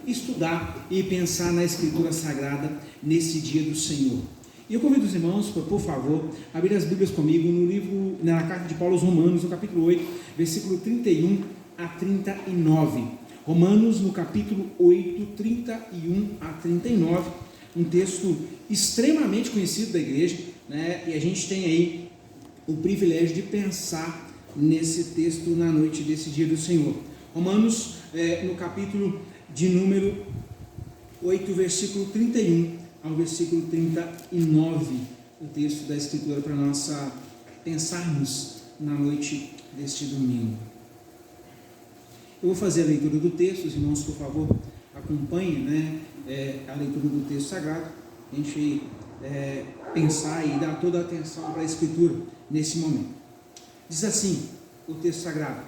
estudar e pensar na Escritura Sagrada nesse dia do Senhor. E eu convido os irmãos, por favor, a abrir as Bíblias comigo no livro, na carta de Paulo aos Romanos, no capítulo 8, versículo 31 a 39. Romanos, no capítulo 8, 31 a 39, um texto extremamente conhecido da igreja, né? E a gente tem aí o privilégio de pensar nesse texto na noite desse dia do Senhor. Romanos, no capítulo de número 8, versículo 31 ao versículo 39, o texto da Escritura para nós pensarmos na noite deste domingo. Eu vou fazer a leitura do texto, os irmãos, por favor, acompanhem, a leitura do texto sagrado, a gente pensar e dar toda a atenção para a Escritura nesse momento. Diz assim o texto sagrado: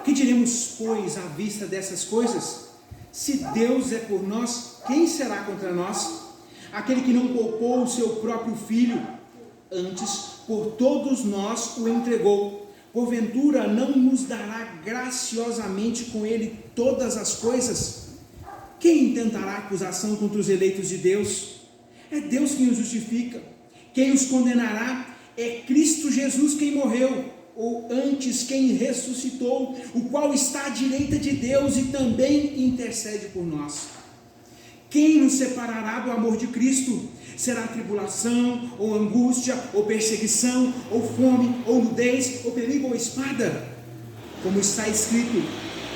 que diremos, pois, à vista dessas coisas? Se Deus é por nós, quem será contra nós? Aquele que não poupou o seu próprio filho, antes por todos nós o entregou, porventura não nos dará graciosamente com ele todas as coisas? Quem intentará acusação contra os eleitos de Deus? É Deus quem os justifica. Quem os condenará? É Cristo Jesus quem morreu, ou antes quem ressuscitou, o qual está à direita de Deus e também intercede por nós. Quem nos separará do amor de Cristo? Será tribulação, ou angústia, ou perseguição, ou fome, ou nudez, ou perigo, ou espada? Como está escrito: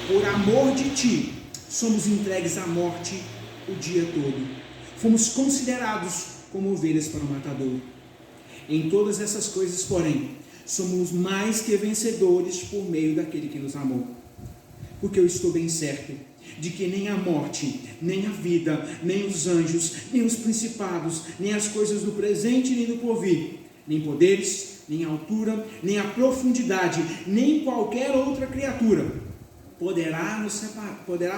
por amor de ti, somos entregues à morte o dia todo. Fomos considerados como ovelhas para o matador. Em todas essas coisas, porém, somos mais que vencedores por meio daquele que nos amou. Porque eu estou bem certo de que nem a morte, nem a vida, nem os anjos, nem os principados, nem as coisas do presente, nem do porvir, nem poderes, nem a altura, nem a profundidade, nem qualquer outra criatura poderá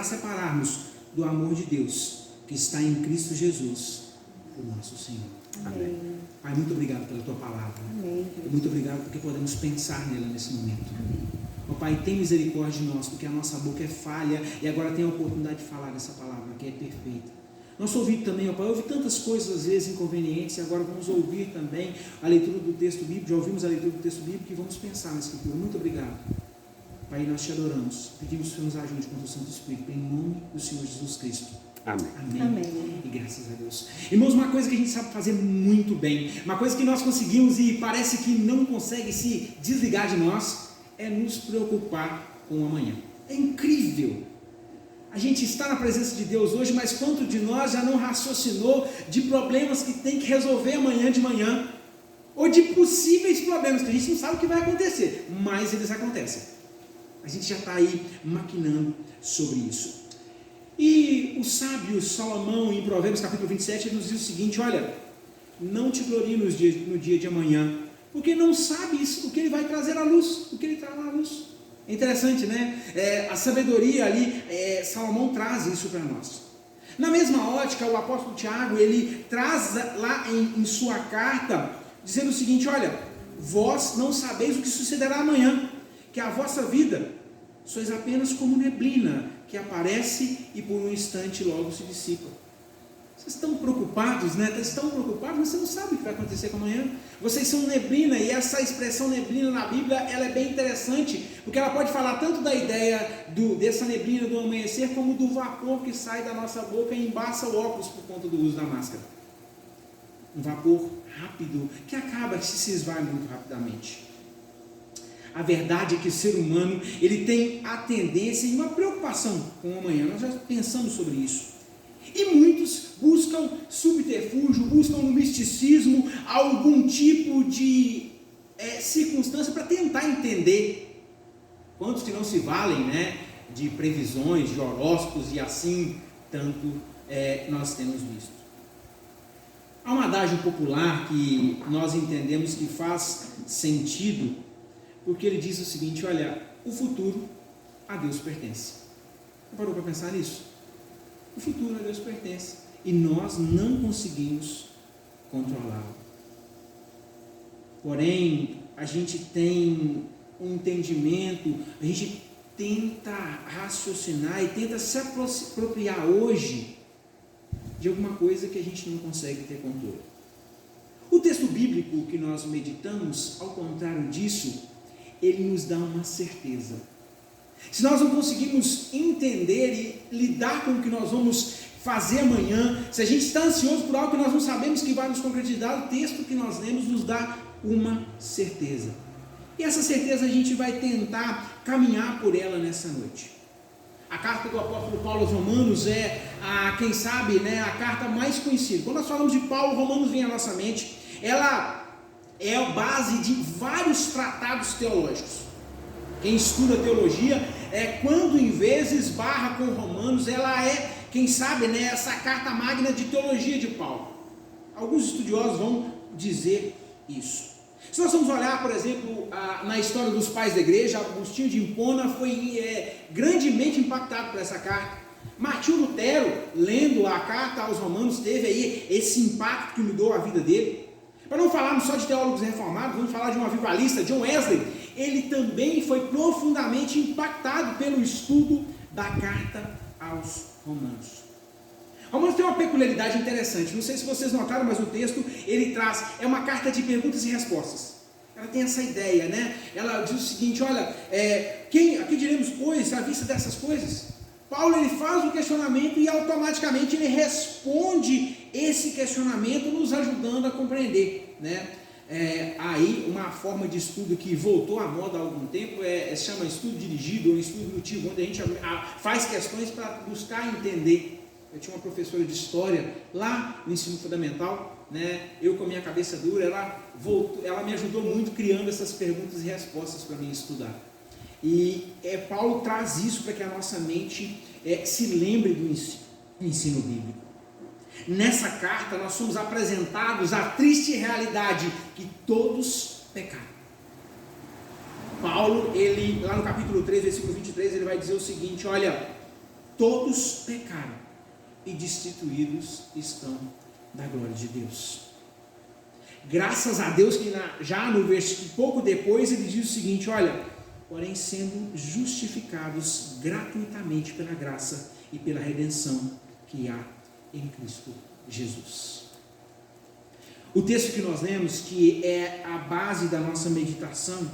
separar-nos do amor de Deus, que está em Cristo Jesus, o nosso Senhor. Amém. Pai, muito obrigado pela tua palavra. Amém. Muito obrigado porque podemos pensar nela nesse momento. Ó Pai, tem misericórdia de nós, porque a nossa boca é falha e agora tem a oportunidade de falar essa palavra que é perfeita. Nosso ouvido também, ó Pai, ouve tantas coisas às vezes inconvenientes e agora vamos ouvir também a leitura do texto bíblico. Já ouvimos a leitura do texto bíblico e vamos pensar na Escritura. Muito obrigado. Pai, nós te adoramos. Pedimos que o Senhor nos ajude com o Santo Espírito, em nome do Senhor Jesus Cristo. Amém. Amém. Amém. E graças a Deus. Irmãos, uma coisa que a gente sabe fazer muito bem, uma coisa que nós conseguimos e parece que não consegue se desligar de nós, é nos preocupar com o amanhã. É incrível. A gente está na presença de Deus hoje, mas quanto de nós já não raciocinou de problemas que tem que resolver amanhã de manhã, ou de possíveis problemas que a gente não sabe o que vai acontecer, mas eles acontecem. A gente já está aí maquinando sobre isso. E o sábio Salomão, em Provérbios capítulo 27, ele nos diz o seguinte: olha, não te glorie no dia de amanhã, porque não sabe o que ele vai trazer à luz, o que ele trará à luz. É interessante, né? A sabedoria ali, Salomão traz isso para nós. Na mesma ótica, o apóstolo Tiago, ele traz lá em sua carta, dizendo o seguinte: olha, vós não sabeis o que sucederá amanhã, que a vossa vida sois apenas como neblina, que aparece e por um instante logo se dissipa. Vocês estão preocupados, né? Estão preocupados, mas você não sabe o que vai acontecer com amanhã. Vocês são neblina, e essa expressão neblina na Bíblia, ela é bem interessante, porque ela pode falar tanto da ideia dessa neblina do amanhecer, como do vapor que sai da nossa boca e embaça o óculos por conta do uso da máscara. Um vapor rápido, que acaba, que se esvai muito rapidamente. A verdade é que o ser humano, ele tem a tendência e uma preocupação com o amanhã. Nós já pensamos sobre isso. E muitos buscam subterfúgio, buscam no misticismo algum tipo de circunstância para tentar entender. Quantos que não se valem, né, de previsões, de horóscopos e assim tanto nós temos visto. Há um adágio popular que nós entendemos que faz sentido, porque ele diz o seguinte: olha, o futuro a Deus pertence. Você parou para pensar nisso? O futuro a Deus pertence e nós não conseguimos controlá-lo. Porém, a gente tem um entendimento, a gente tenta raciocinar e tenta se apropriar hoje de alguma coisa que a gente não consegue ter controle. O texto bíblico que nós meditamos, ao contrário disso, ele nos dá uma certeza. Se nós não conseguimos entender e lidar com o que nós vamos fazer amanhã, se a gente está ansioso por algo que nós não sabemos que vai nos concretizar, o texto que nós lemos nos dá uma certeza. E essa certeza a gente vai tentar caminhar por ela nessa noite. A carta do apóstolo Paulo aos Romanos é, quem sabe, a carta mais conhecida. Quando nós falamos de Paulo, Romanos vem à nossa mente. Ela é a base de vários tratados teológicos. Quem estuda teologia, quando em vezes esbarra com Romanos, ela é, quem sabe, essa carta magna de teologia de Paulo. Alguns estudiosos vão dizer isso. Se nós vamos olhar, por exemplo, na história dos pais da igreja, Agostinho de Hipona foi grandemente impactado por essa carta. Martinho Lutero, lendo a carta aos Romanos, teve aí esse impacto que mudou a vida dele. Para não falarmos só de teólogos reformados, vamos falar de um avivalista, John Wesley. Ele também foi profundamente impactado pelo estudo da carta aos Romanos. Romanos tem uma peculiaridade interessante, não sei se vocês notaram, mas o texto ele traz, é uma carta de perguntas e respostas. Ela tem essa ideia, Ela diz o seguinte, olha, aqui diremos, pois, à vista dessas coisas? Paulo ele faz o questionamento e automaticamente ele responde esse questionamento, nos ajudando a compreender, aí uma forma de estudo que voltou à moda há algum tempo se chama estudo dirigido ou estudo indutivo, onde a gente faz questões para buscar entender. Eu tinha uma professora de história lá no ensino fundamental, eu com a minha cabeça dura, ela me ajudou muito criando essas perguntas e respostas para mim estudar. E Paulo traz isso para que a nossa mente se lembre do ensino bíblico. Nessa carta nós somos apresentados à triste realidade que todos pecaram. Paulo, ele lá no capítulo 3, versículo 23, ele vai dizer o seguinte, olha, todos pecaram e destituídos estão da glória de Deus. Graças a Deus que já no versículo, pouco depois, ele diz o seguinte, olha, porém sendo justificados gratuitamente pela graça e pela redenção que há em Cristo Jesus. O texto que nós lemos, que é a base da nossa meditação,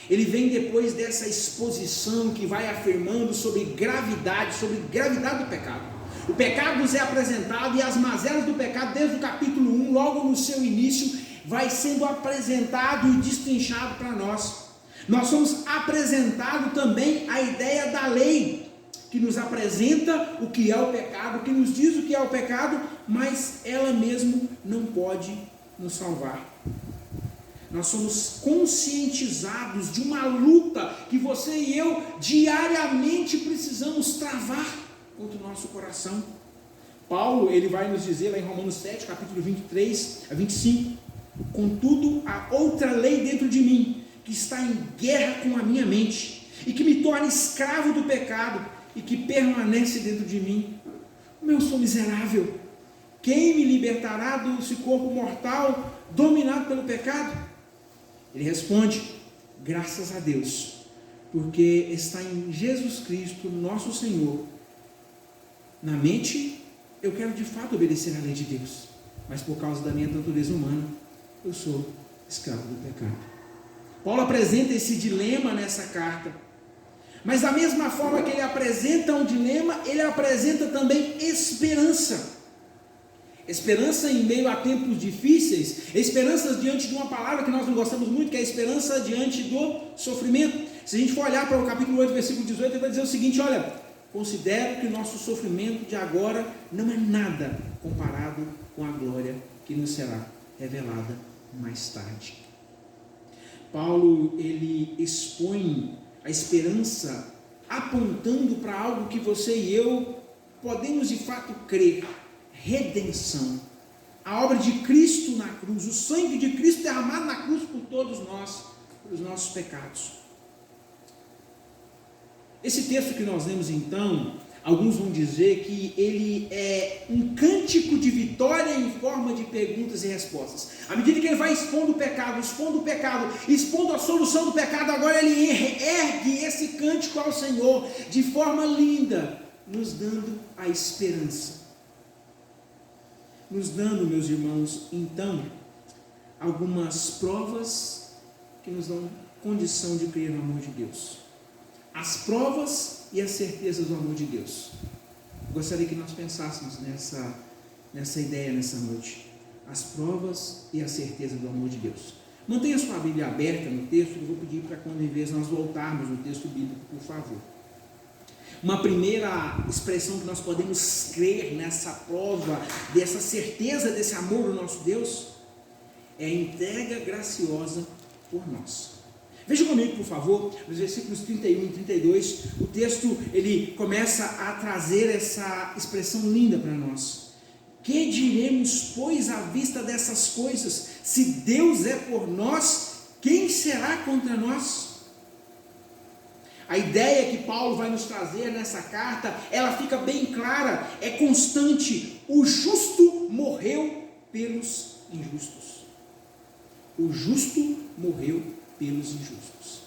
ele vem depois dessa exposição que vai afirmando sobre gravidade do pecado. O pecado nos é apresentado e as mazelas do pecado, desde o capítulo 1, logo no seu início, vai sendo apresentado e destrinchado para nós. Nós somos apresentados também a ideia da lei, que nos apresenta o que é o pecado, que nos diz o que é o pecado, mas ela mesmo não pode nos salvar. Nós somos conscientizados de uma luta que você e eu diariamente precisamos travar contra o nosso coração. Paulo, ele vai nos dizer lá em Romanos 7, capítulo 23 a 25, contudo, há outra lei dentro de mim, que está em guerra com a minha mente, e que me torna escravo do pecado, e que permanece dentro de mim. Como eu sou miserável! Quem me libertará desse corpo mortal, dominado pelo pecado? Ele responde, graças a Deus, porque está em Jesus Cristo, nosso Senhor. Na mente, eu quero de fato obedecer à lei de Deus, mas por causa da minha natureza humana, eu sou escravo do pecado. Paulo apresenta esse dilema nessa carta, mas da mesma forma que ele apresenta um dilema, ele apresenta também esperança. Esperança em meio a tempos difíceis, esperança diante de uma palavra que nós não gostamos muito, que é a esperança diante do sofrimento. Se a gente for olhar para o capítulo 8, versículo 18, ele vai dizer o seguinte, olha, considero que o nosso sofrimento de agora não é nada comparado com a glória que nos será revelada mais tarde. Paulo, ele expõe a esperança apontando para algo que você e eu podemos de fato crer, redenção. A obra de Cristo na cruz, o sangue de Cristo derramado na cruz por todos nós, pelos nossos pecados. Esse texto que nós lemos então, Alguns vão dizer que ele é um cântico de vitória em forma de perguntas e respostas. À medida que ele vai expondo o pecado, expondo a solução do pecado, agora ele ergue esse cântico ao Senhor de forma linda, nos dando a esperança. Nos dando, meus irmãos, então, algumas provas que nos dão condição de crer no amor de Deus. As provas e as certezas do amor de Deus. Gostaria que nós pensássemos nessa ideia nessa noite. As provas e a certeza do amor de Deus. Mantenha sua Bíblia aberta no texto, eu vou pedir para quando em vez nós voltarmos no texto bíblico, por favor. Uma primeira expressão que nós podemos crer nessa prova, dessa certeza desse amor do nosso Deus, é a entrega graciosa por nós. Veja comigo, por favor, nos versículos 31 e 32, o texto ele começa a trazer essa expressão linda para nós. Que diremos, pois, à vista dessas coisas? Se Deus é por nós, quem será contra nós? A ideia que Paulo vai nos trazer nessa carta, ela fica bem clara, é constante. O justo morreu pelos injustos. O justo morreu pelos injustos.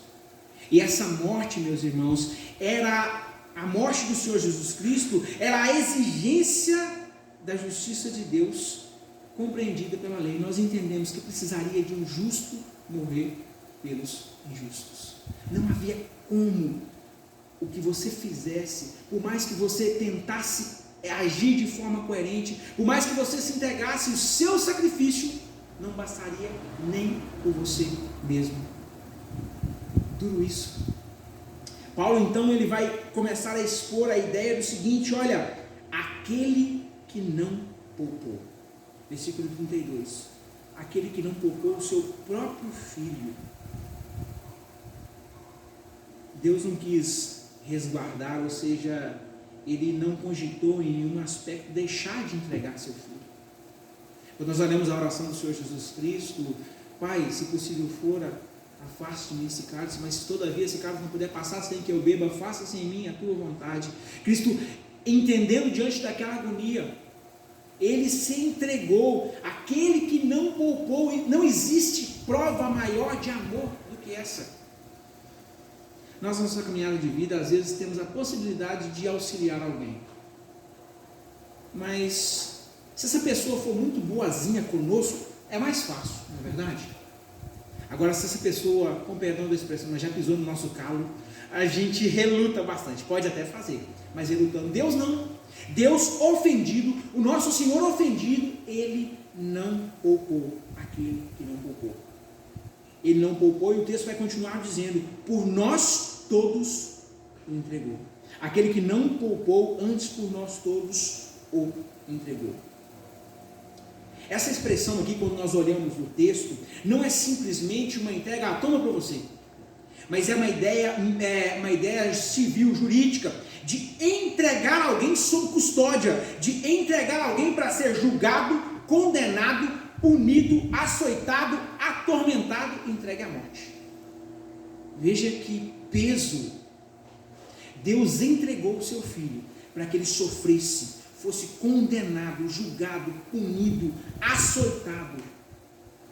E essa morte, meus irmãos, era a morte do Senhor Jesus Cristo, era a exigência da justiça de Deus compreendida pela lei. Nós entendemos que precisaria de um justo morrer pelos injustos. Não havia como o que você fizesse, por mais que você tentasse agir de forma coerente, por mais que você se entregasse, o seu sacrifício não bastaria nem por você mesmo. Duro isso. Paulo então ele vai começar a expor a ideia do seguinte: olha, aquele que não poupou, versículo 32, aquele que não poupou o seu próprio filho. Deus não quis resguardar, ou seja, ele não cogitou em nenhum aspecto deixar de entregar seu filho. Quando nós olhamos a oração do Senhor Jesus Cristo: Pai, se possível for, afaste de mim esse cálice, mas se todavia esse cálice não puder passar sem que eu beba, faça-se em mim a tua vontade. Cristo, entendendo diante daquela agonia, ele se entregou, aquele que não poupou, e não existe prova maior de amor do que essa. Nós, na nossa caminhada de vida, às vezes temos a possibilidade de auxiliar alguém, mas se essa pessoa for muito boazinha conosco, é mais fácil, não é verdade? Agora, se essa pessoa, com perdão da expressão, já pisou no nosso calo, a gente reluta bastante. Pode até fazer, mas relutando. Deus não. Deus ofendido, o nosso Senhor ofendido, Ele não poupou aquele que não poupou. Ele não poupou, e o texto vai continuar dizendo: por nós todos o entregou. Aquele que não poupou, antes por nós todos o entregou. Essa expressão aqui, quando nós olhamos no texto, não é simplesmente uma entrega, toma para você, mas é uma ideia civil, jurídica, de entregar alguém sob custódia, de entregar alguém para ser julgado, condenado, punido, açoitado, atormentado, entregue à morte. Veja que peso. Deus entregou o seu filho para que ele sofresse, fosse condenado, julgado, punido, açoitado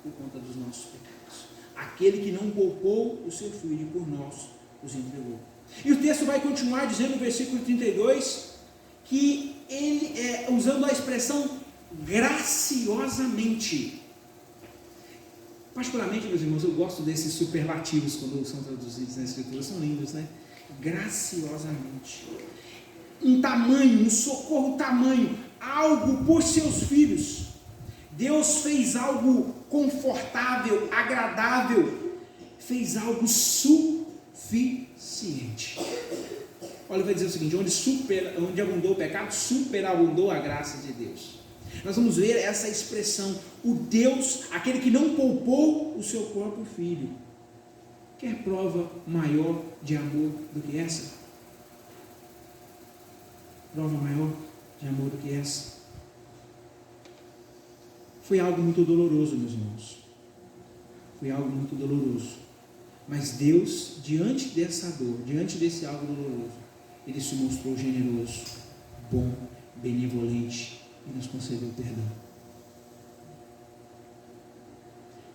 por conta dos nossos pecados. Aquele que não poupou o seu filho por nós os entregou. E o texto vai continuar dizendo no versículo 32 que ele, usando a expressão graciosamente. Particularmente, meus irmãos, eu gosto desses superlativos quando são traduzidos na Escritura, são lindos, né? Graciosamente. Um tamanho, um socorro tamanho, algo por seus filhos. Deus fez algo confortável, agradável, fez algo suficiente. Olha, vai dizer o seguinte: onde abundou o pecado, superabundou a graça de Deus. Nós vamos ver essa expressão, o Deus, aquele que não poupou o seu próprio filho. Quer prova maior de amor do que essa? Prova maior de amor do que essa? Foi algo muito doloroso, meus irmãos. Foi algo muito doloroso. Mas Deus, diante dessa dor, diante desse algo doloroso, Ele se mostrou generoso, bom, benevolente e nos concedeu perdão.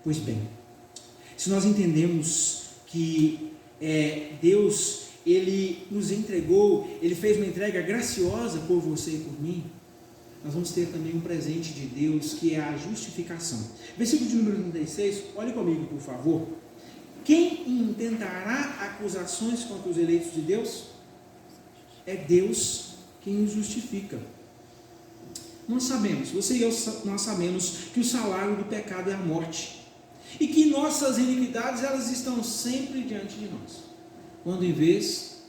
Pois bem, se nós entendemos que Deus, Ele nos entregou, Ele fez uma entrega graciosa por você e por mim, nós vamos ter também um presente de Deus, que é a justificação. Versículo de número 36, olhe comigo, por favor. Quem intentará acusações contra os eleitos de Deus? É Deus quem os justifica. Nós sabemos, você e eu, nós sabemos que o salário do pecado é a morte. E que nossas iniquidades, elas estão sempre diante de nós. Quando em vez,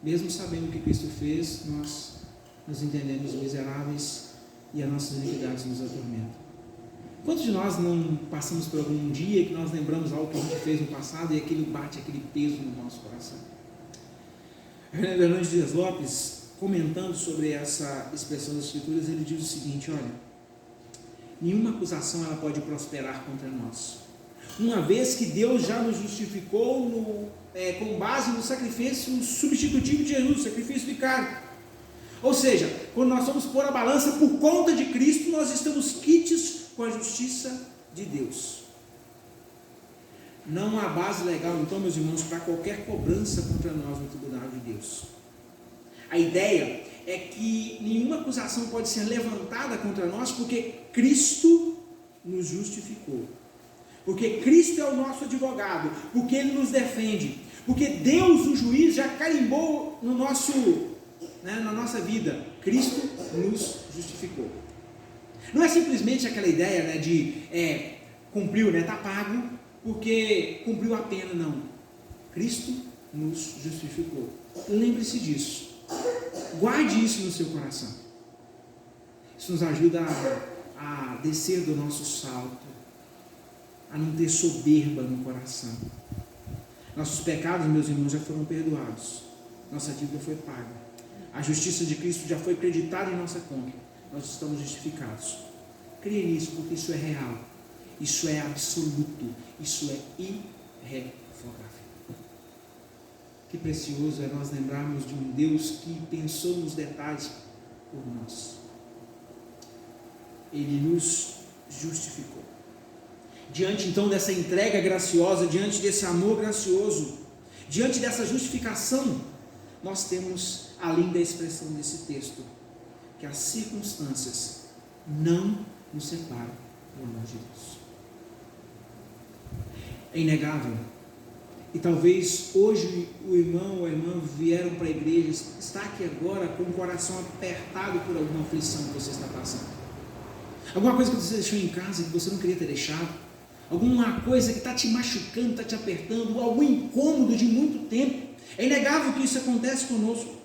mesmo sabendo o que Cristo fez, nós nos entendemos miseráveis e as nossas iniquidades nos atormentam. Quantos de nós não passamos por algum dia que nós lembramos algo que a gente fez no passado e aquilo bate aquele peso no nosso coração? Hernandes Dias Lopes, comentando sobre essa expressão das Escrituras, ele diz o seguinte: olha, nenhuma acusação ela pode prosperar contra nós, uma vez que Deus já nos justificou com base no sacrifício substitutivo de Jesus, sacrifício vicário. Ou seja, quando nós vamos pôr a balança por conta de Cristo, nós estamos quites com a justiça de Deus. Não há base legal, então, meus irmãos, para qualquer cobrança contra nós no tribunal de Deus. A ideia é que nenhuma acusação pode ser levantada contra nós, porque Cristo nos justificou. Porque Cristo é o nosso advogado, porque Ele nos defende, porque Deus, o juiz, já carimbou no na nossa vida. Cristo nos justificou. Não é simplesmente aquela ideia de cumpriu, está pago, porque cumpriu a pena, não. Cristo nos justificou. Lembre-se disso. Guarde isso no seu coração. Isso nos ajuda a descer do nosso salto, a não ter soberba no coração. Nossos pecados, meus irmãos, já foram perdoados. Nossa dívida foi paga. A justiça de Cristo já foi acreditada em nossa conta. Nós estamos justificados. Creia nisso, porque isso é real. Isso é absoluto. Isso é irrevogável. Que precioso é nós lembrarmos de um Deus que pensou nos detalhes por nós. Ele nos justificou. Diante então dessa entrega graciosa, diante desse amor gracioso, diante dessa justificação, nós temos a linda expressão desse texto, que as circunstâncias não nos separam do amor de Deus. É inegável. E talvez hoje o irmão ou a irmã vieram para a igreja, está aqui agora com o coração apertado por alguma aflição que você está passando. Alguma coisa que você deixou em casa que você não queria ter deixado. Alguma coisa que está te machucando, está te apertando, algum incômodo de muito tempo. É inegável que isso acontece conosco.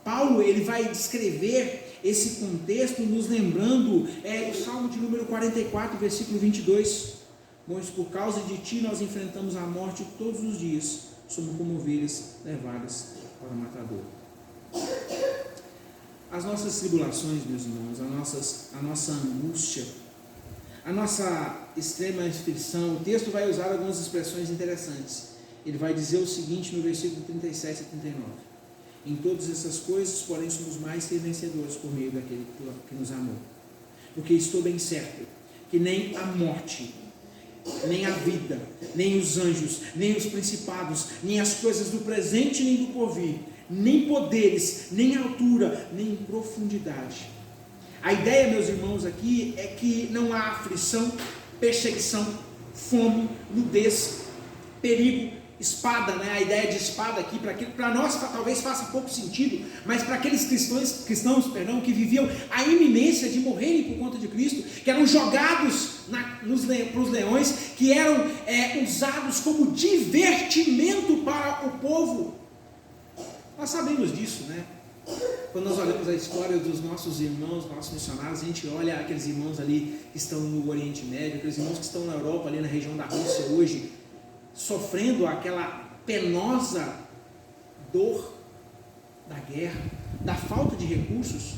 Paulo, ele vai descrever esse contexto nos lembrando o Salmo de número 44, versículo 22. Pois por causa de ti nós enfrentamos a morte todos os dias, somos como ovelhas levadas para o matador. As nossas tribulações, meus irmãos, a nossa angústia, a nossa extrema aflição, o texto vai usar algumas expressões interessantes. Ele vai dizer o seguinte no versículo 37 e 39. Em todas essas coisas, porém, somos mais que vencedores por meio daquele que nos amou. Porque estou bem certo que nem a morte, nem a vida, nem os anjos, nem os principados, nem as coisas do presente, nem do porvir, nem poderes, nem altura, nem profundidade. A ideia, meus irmãos, aqui é que não há aflição, perseguição, fome, nudez, perigo, espada, A ideia de espada aqui, para nós talvez faça pouco sentido, mas para aqueles cristãos, que viviam a iminência de morrerem por conta de Cristo, que eram jogados para os leões, que eram usados como divertimento para o povo. Nós sabemos disso, Quando nós olhamos a história dos nossos irmãos, nossos missionários, a gente olha aqueles irmãos ali que estão no Oriente Médio, aqueles irmãos que estão na Europa, ali na região da Rússia hoje, sofrendo aquela penosa dor da guerra, da falta de recursos,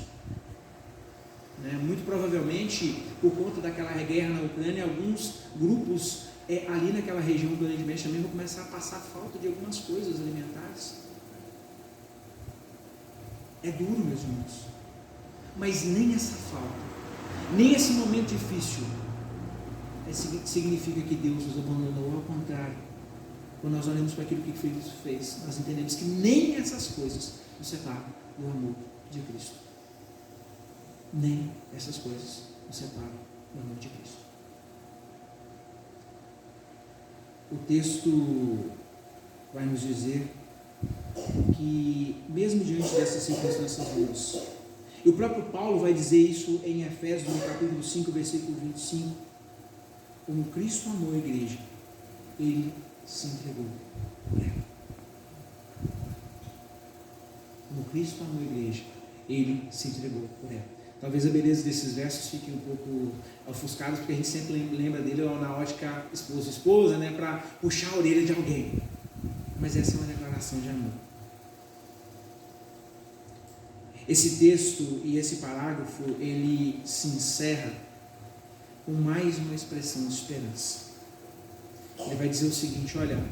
muito provavelmente por conta daquela guerra na Ucrânia, alguns grupos ali naquela região do Oriente Médio também vão começar a passar falta de algumas coisas alimentares. É duro, meus irmãos. Mas nem essa falta, nem esse momento difícil significa que Deus nos abandonou. Ao contrário, quando nós olhamos para aquilo que Cristo fez, nós entendemos que nem essas coisas nos separam do amor de Cristo. Nem essas coisas nos separam do amor de Cristo. O texto vai nos dizer que, mesmo diante dessas circunstâncias duras, e o próprio Paulo vai dizer isso em Efésios, no capítulo 5, versículo 25, como Cristo amou a igreja, Ele se entregou por ela. Como Cristo amou a igreja, Ele se entregou por ela. Talvez a beleza desses versos fique um pouco ofuscada, porque a gente sempre lembra dele na ótica esposa, né, para puxar a orelha de alguém. Mas essa é uma declaração de amor. Esse texto e esse parágrafo, ele se encerra com mais uma expressão de esperança. Ele vai dizer o seguinte: olha,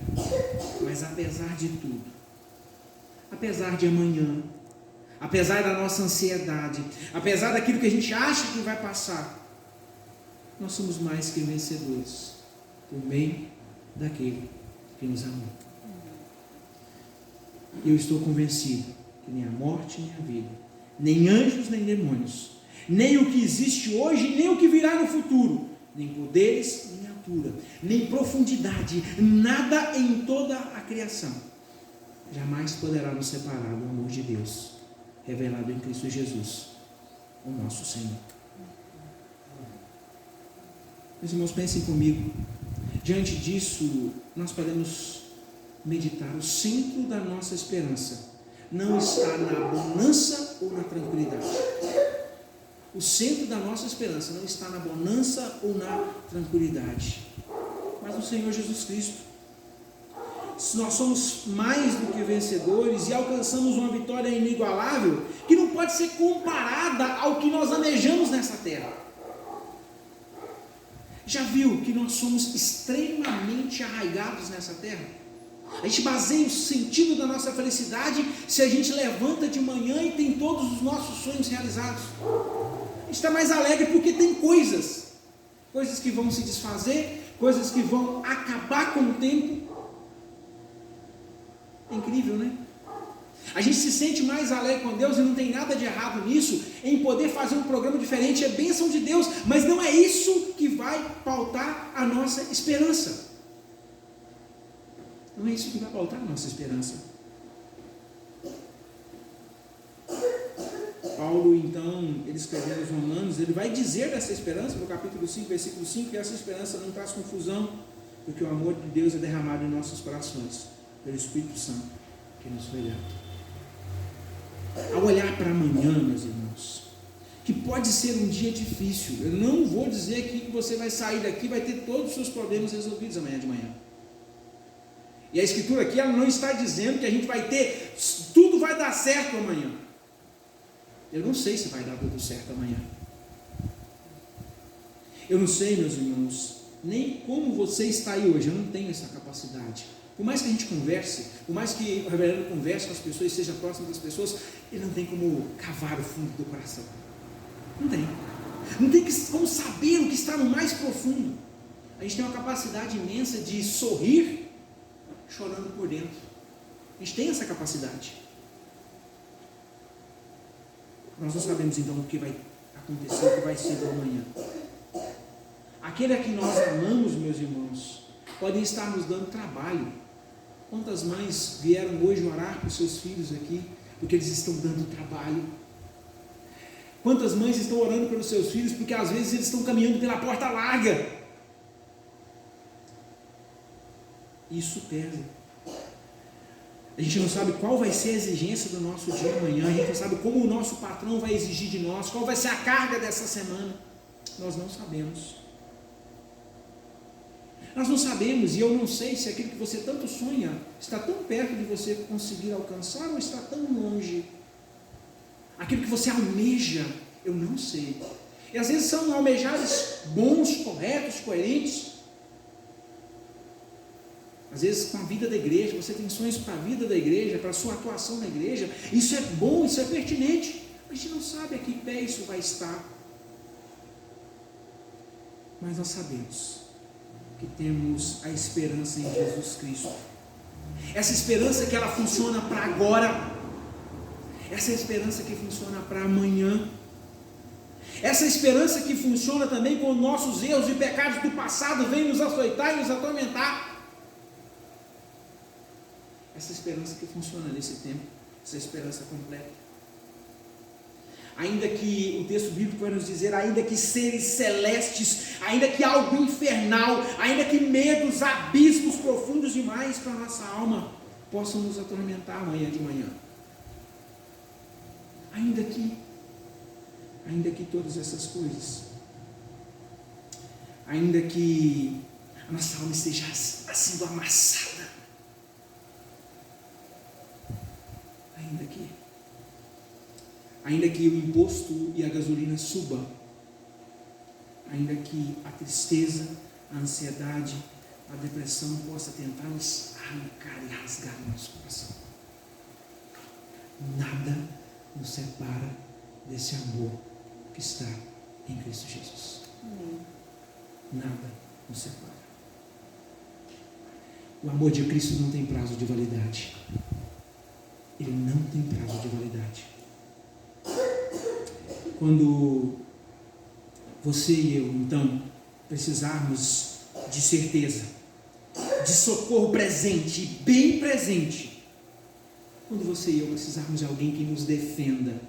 mas apesar de tudo, apesar de amanhã, apesar da nossa ansiedade, apesar daquilo que a gente acha que vai passar, nós somos mais que vencedores por meio daquele que nos amou. Eu estou convencido que nem a morte, nem a vida, nem anjos, nem demônios, nem o que existe hoje, nem o que virá no futuro, nem poderes, nem altura, nem profundidade, nada em toda a criação jamais poderá nos separar do amor de Deus, revelado em Cristo Jesus, o nosso Senhor. Meus irmãos, pensem comigo. Diante disso, nós podemos meditar. O centro da nossa esperança não está na bonança ou na tranquilidade. O centro da nossa esperança não está na bonança ou na tranquilidade, mas no Senhor Jesus Cristo. Nós somos mais do que vencedores e alcançamos uma vitória inigualável que não pode ser comparada ao que nós almejamos nessa terra. Já viu que nós somos extremamente arraigados nessa terra? A gente baseia o sentido da nossa felicidade se a gente levanta de manhã e tem todos os nossos sonhos realizados. A gente está mais alegre porque tem coisas que vão se desfazer, coisas que vão acabar com o tempo. É incrível, né? A gente se sente mais alegre com Deus e não tem nada de errado nisso, em poder fazer um programa diferente, é bênção de Deus, mas não é isso que vai pautar a nossa esperança. Não é isso que vai pautar a nossa esperança. Paulo, então, ele escrevendo aos Romanos, ele vai dizer dessa esperança, no capítulo 5, versículo 5, que essa esperança não traz confusão, porque o amor de Deus é derramado em nossos corações, pelo Espírito Santo que nos foi dado. Ao olhar para amanhã, meus irmãos, que pode ser um dia difícil, eu não vou dizer aqui que você vai sair daqui e vai ter todos os seus problemas resolvidos amanhã de manhã. E a Escritura aqui, ela não está dizendo que a gente vai ter, tudo vai dar certo amanhã. Eu não sei se vai dar tudo certo amanhã. Eu não sei, meus irmãos, nem como você está aí hoje, eu não tenho essa capacidade. Por mais que a gente converse, por mais que o reverendo converse com as pessoas, seja próximo das pessoas, ele não tem como cavar o fundo do coração. Não tem. Não tem como saber o que está no mais profundo. A gente tem uma capacidade imensa de sorrir chorando por dentro. A gente tem essa capacidade. Nós não sabemos então o que vai acontecer, o que vai ser do amanhã. Aquele a que nós amamos, meus irmãos, podem estar nos dando trabalho. Quantas mães vieram hoje orar com seus filhos aqui, porque eles estão dando trabalho? Quantas mães estão orando pelos seus filhos, porque às vezes eles estão caminhando pela porta larga? Isso pesa. A gente não sabe qual vai ser a exigência do nosso dia amanhã, a gente não sabe como o nosso patrão vai exigir de nós, qual vai ser a carga dessa semana. Nós não sabemos. Nós não sabemos, e eu não sei se aquilo que você tanto sonha está tão perto de você conseguir alcançar ou está tão longe. Aquilo que você almeja, eu não sei. E às vezes são almejados bons, corretos, coerentes. Às vezes com a vida da igreja, você tem sonhos para a vida da igreja, para a sua atuação na igreja. Isso é bom, isso é pertinente. A gente não sabe a que pé isso vai estar. Mas nós sabemos que temos a esperança em Jesus Cristo. Essa esperança que ela funciona para agora. Essa esperança que funciona para amanhã. Essa esperança que funciona também quando nossos erros e pecados do passado vêm nos açoitar e nos atormentar. Essa esperança que funciona nesse tempo, essa esperança completa. Ainda que o texto bíblico vai nos dizer, ainda que seres celestes, ainda que algo infernal, ainda que medos, abismos profundos demais para a nossa alma possam nos atormentar amanhã de manhã. Ainda que todas essas coisas, ainda que a nossa alma esteja sendo amassada, ainda que o imposto e a gasolina subam, ainda que a tristeza, a ansiedade, a depressão possa tentar nos arrancar e rasgar o nosso coração, nada nos separa desse amor que está em Cristo Jesus. Amém. Nada nos separa. O amor de Cristo não tem prazo de validade. Ele não tem prazo de validade. Quando você e eu, então, precisarmos de certeza, de socorro presente, bem presente, quando você e eu precisarmos de alguém que nos defenda,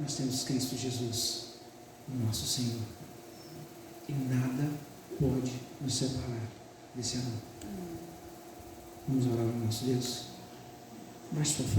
nós temos Cristo Jesus, o nosso Senhor. E nada pode nos separar desse amor. Vamos orar ao nosso Deus. Baixe sua fome.